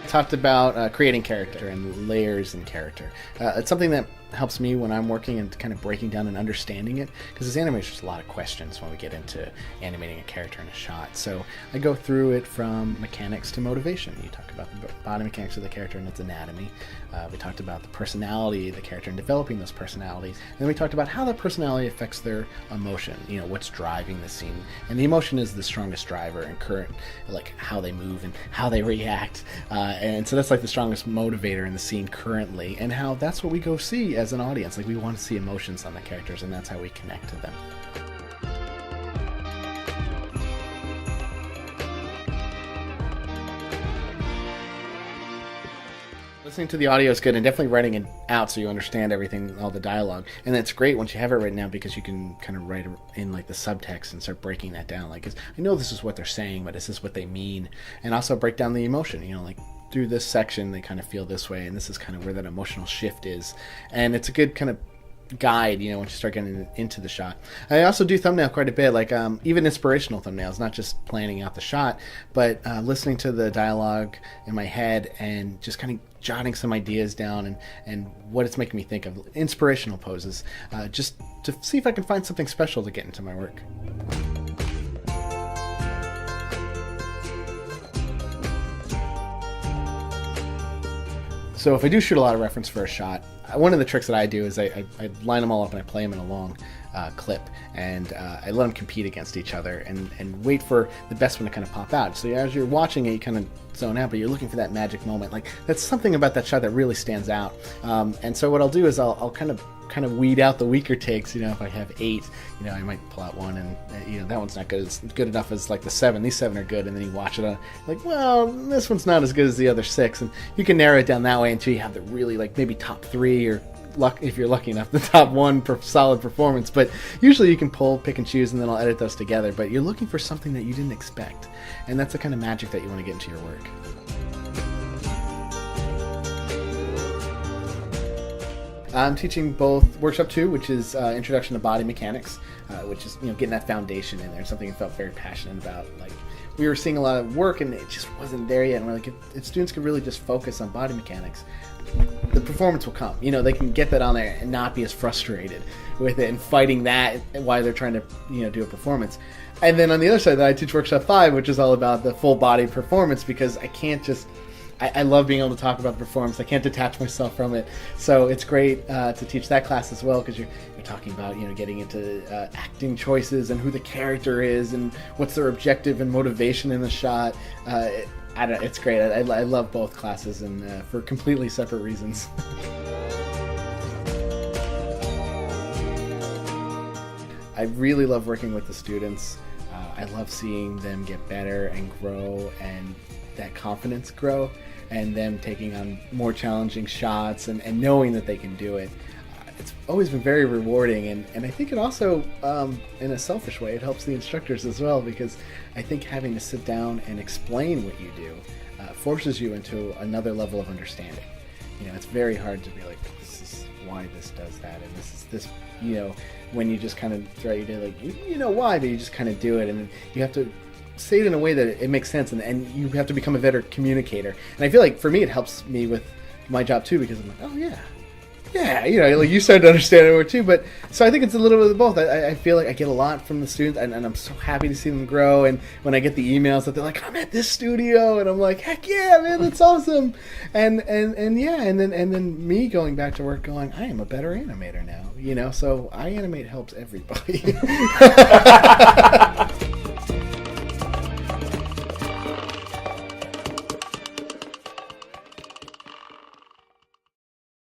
talked about creating character and layers in character. It's something that helps me when I'm working and kind of breaking down and understanding it, because as animators there's a lot of questions when we get into animating a character in a shot. So I go through it from mechanics to motivation. You talk about the body mechanics of the character and its anatomy. We talked about the personality of the character and developing those personalities. And then we talked about how that personality affects their emotion, what's driving the scene. And the emotion is the strongest driver and current, like how they move and how they react. And so that's like the strongest motivator in the scene currently, and how that's what we go see as an audience. Like, we want to see emotions on the characters, and that's how we connect to them. Listening to the audio is good, and definitely writing it out so you understand everything, all the dialogue. And it's great once you have it written out, because you can kind of write in like the subtext and start breaking that down. Like, I know this is what they're saying, but is this what they mean? And also break down the emotion, like through this section they kind of feel this way, and this is kind of where that emotional shift is. And it's a good kind of guide, once you start getting into the shot. I also do thumbnail quite a bit, like even inspirational thumbnails, not just planning out the shot, but listening to the dialogue in my head and just kind of jotting some ideas down and what it's making me think of, inspirational poses, just to see if I can find something special to get into my work. So if I do shoot a lot of reference for a shot, one of the tricks that I do is I line them all up and I play them in a long clip, and I let them compete against each other and wait for the best one to kind of pop out. So as you're watching it, you kind of zone out, but you're looking for that magic moment. Like, that's something about that shot that really stands out. And so what I'll do is I'll kind of weed out the weaker takes. If I have 8, I might pull out one, and that one's not good. It's good enough as like the 7. These 7 are good, and then you watch it on, like, well, this one's not as good as the other 6, and you can narrow it down that way until you have the really, like, maybe top 3, or if you're lucky enough, the top 1 per solid performance. But usually you can pick and choose, and then I'll edit those together. But you're looking for something that you didn't expect, and that's the kind of magic that you want to get into your work. I'm teaching both Workshop 2, which is Introduction to Body Mechanics, which is getting that foundation in there, something I felt very passionate about. Like, we were seeing a lot of work and it just wasn't there yet, and we're like, if students could really just focus on body mechanics, the performance will come. They can get that on there and not be as frustrated with it and fighting that while they're trying to do a performance. And then on the other side, I teach Workshop 5, which is all about the full body performance, because I can't just I love being able to talk about the performance. I can't detach myself from it. So it's great to teach that class as well, because you're talking about getting into acting choices and who the character is and what's their objective and motivation in the shot. It's great. I love both classes, and for completely separate reasons. I really love working with the students. I love seeing them get better and grow, and that confidence grow, and them taking on more challenging shots and knowing that they can do it. It's always been very rewarding, and I think it also, in a selfish way, it helps the instructors as well, because I think having to sit down and explain what you do forces you into another level of understanding. It's very hard to be like, this is why this does that, and this is this, when you just kind of throughout your day, like, you know why, but you just kind of do it, and you have to say it in a way that it makes sense, and you have to become a better communicator. And I feel like for me it helps me with my job too, because I'm like, oh yeah, like you started to understand it more too. But so I think it's a little bit of both. I feel like I get a lot from the students, and I'm so happy to see them grow. And when I get the emails that they're like, I'm at this studio, and I'm like, heck yeah, man, that's awesome. And then me going back to work going, I am a better animator now, so iAnimate helps everybody.